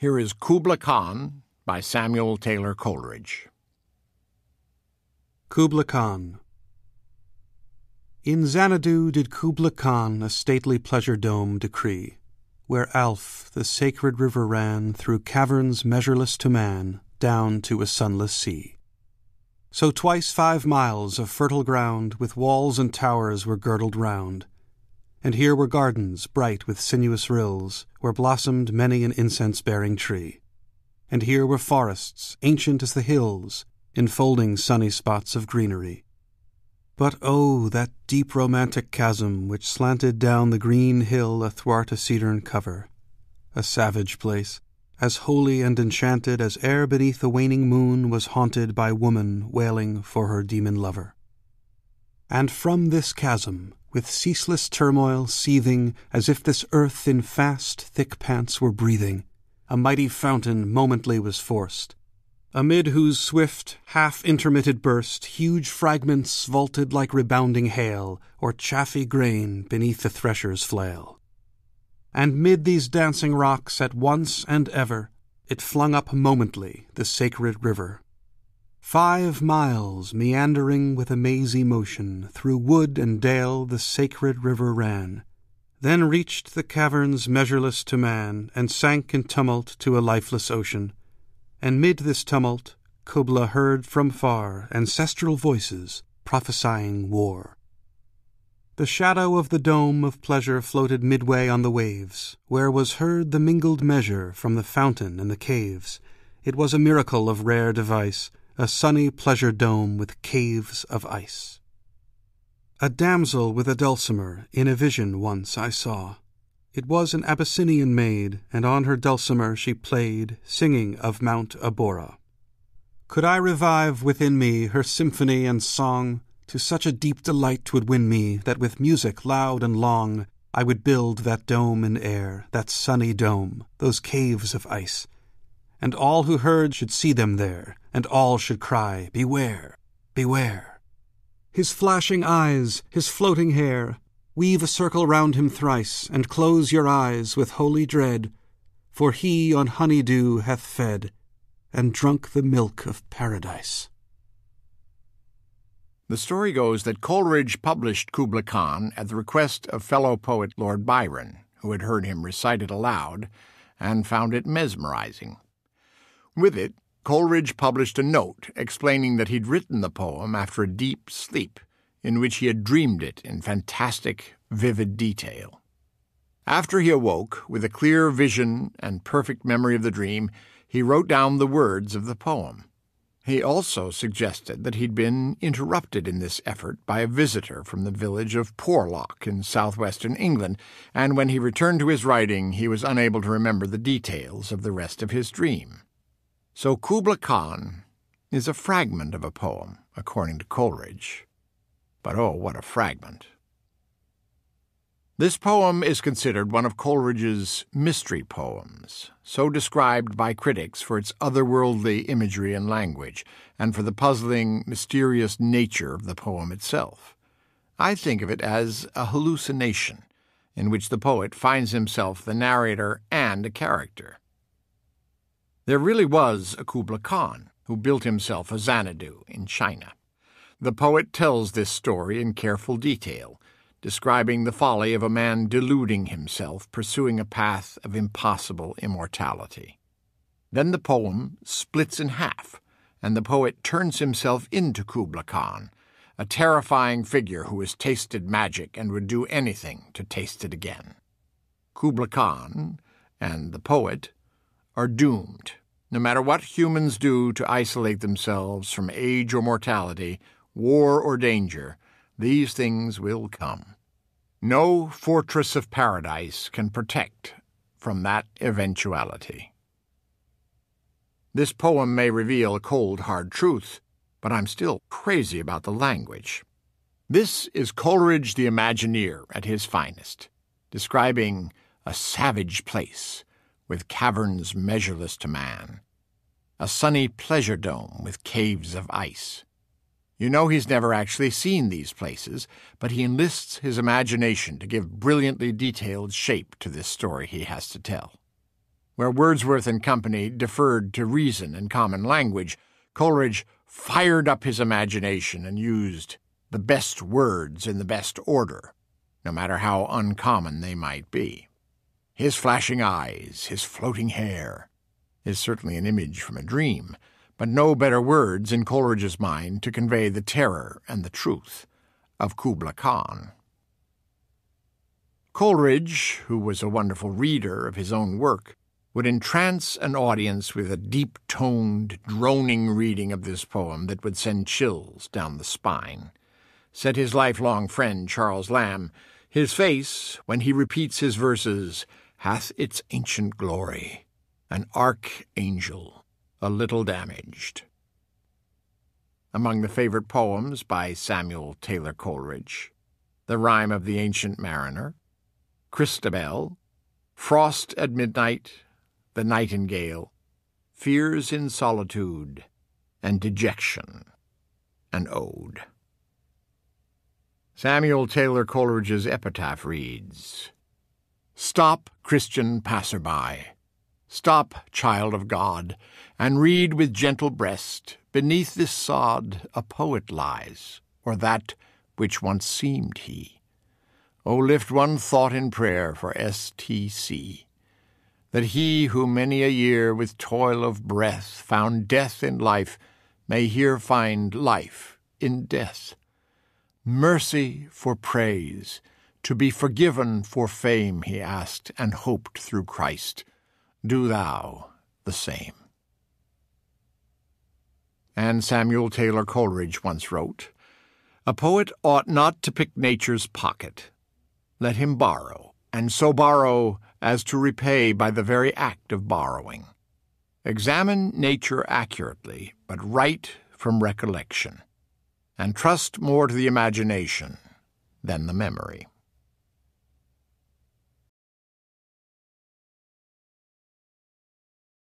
Here is Kubla Khan by Samuel Taylor Coleridge. Kubla Khan. In Xanadu did Kubla Khan a stately pleasure dome decree, where Alph, the sacred river, ran through caverns measureless to man, down to a sunless sea. So twice 5 miles of fertile ground with walls and towers were girdled round, and here were gardens bright with sinuous rills, where blossomed many an incense-bearing tree. And here were forests, ancient as the hills, enfolding sunny spots of greenery. But oh, that deep romantic chasm which slanted down the green hill athwart a cedarn cover, a savage place, as holy and enchanted as ere beneath a waning moon was haunted by woman wailing for her demon lover. And from this chasm, with ceaseless turmoil seething, as if this earth in fast, thick pants were breathing, a mighty fountain momently was forced, amid whose swift, half-intermitted burst huge fragments vaulted like rebounding hail, or chaffy grain beneath the thresher's flail. And mid these dancing rocks at once and ever it flung up momently the sacred river. 5 miles, meandering with a mazy motion, through wood and dale the sacred river ran, then reached the caverns measureless to man, and sank in tumult to a lifeless ocean. And mid this tumult Kubla heard from far ancestral voices prophesying war. The shadow of the dome of pleasure floated midway on the waves, where was heard the mingled measure from the fountain and the caves. It was a miracle of rare device, a sunny pleasure dome with caves of ice. A damsel with a dulcimer in a vision once I saw. It was an Abyssinian maid, and on her dulcimer she played, singing of Mount Abora. Could I revive within me her symphony and song, to such a deep delight 'twould win me, that with music loud and long I would build that dome in air, that sunny dome, those caves of ice. And all who heard should see them there, and all should cry, "Beware, beware!" His flashing eyes, his floating hair, weave a circle round him thrice, and close your eyes with holy dread, for he on honey-dew hath fed, and drunk the milk of paradise. The story goes that Coleridge published Kubla Khan at the request of fellow poet Lord Byron, who had heard him recite it aloud and found it mesmerizing. With it, Coleridge published a note explaining that he'd written the poem after a deep sleep, in which he had dreamed it in fantastic, vivid detail. After he awoke, with a clear vision and perfect memory of the dream, he wrote down the words of the poem. He also suggested that he'd been interrupted in this effort by a visitor from the village of Porlock in southwestern England, and when he returned to his writing he was unable to remember the details of the rest of his dream. So Kubla Khan is a fragment of a poem, according to Coleridge. But oh, what a fragment. This poem is considered one of Coleridge's mystery poems, so described by critics for its otherworldly imagery and language, and for the puzzling, mysterious nature of the poem itself. I think of it as a hallucination, in which the poet finds himself the narrator and a character. There really was a Kubla Khan, who built himself a Xanadu in China. The poet tells this story in careful detail, describing the folly of a man deluding himself, pursuing a path of impossible immortality. Then the poem splits in half, and the poet turns himself into Kubla Khan, a terrifying figure who has tasted magic and would do anything to taste it again. Kubla Khan and the poet are doomed. No matter what humans do to isolate themselves from age or mortality, war or danger, these things will come. No fortress of paradise can protect from that eventuality. This poem may reveal a cold, hard truth, but I'm still crazy about the language. This is Coleridge the Imagineer at his finest, describing a savage place with caverns measureless to man, a sunny pleasure dome with caves of ice. You know he's never actually seen these places, but he enlists his imagination to give brilliantly detailed shape to this story he has to tell. Where Wordsworth and company deferred to reason and common language, Coleridge fired up his imagination and used the best words in the best order, no matter how uncommon they might be. His flashing eyes, his floating hair, is certainly an image from a dream, but no better words in Coleridge's mind to convey the terror and the truth of Kubla Khan. Coleridge, who was a wonderful reader of his own work, would entrance an audience with a deep-toned, droning reading of this poem that would send chills down the spine. Said his lifelong friend Charles Lamb, "His face, when he repeats his verses, hath its ancient glory, an archangel, a little damaged." Among the favorite poems by Samuel Taylor Coleridge, The Rime of the Ancient Mariner, Christabel, Frost at Midnight, The Nightingale, Fears in Solitude, and Dejection, an Ode. Samuel Taylor Coleridge's epitaph reads, "Stop, Christian passer-by, stop, child of God, and read with gentle breast. Beneath this sod a poet lies, or that which once seemed he. O lift one thought in prayer for S.T.C., that he who many a year with toil of breath found death in life may here find life in death. Mercy for praise, to be forgiven for fame, he asked and hoped through Christ. Do thou the same." And Samuel Taylor Coleridge once wrote, "A poet ought not to pick nature's pocket. Let him borrow, and so borrow as to repay by the very act of borrowing. Examine nature accurately, but write from recollection, and trust more to the imagination than the memory."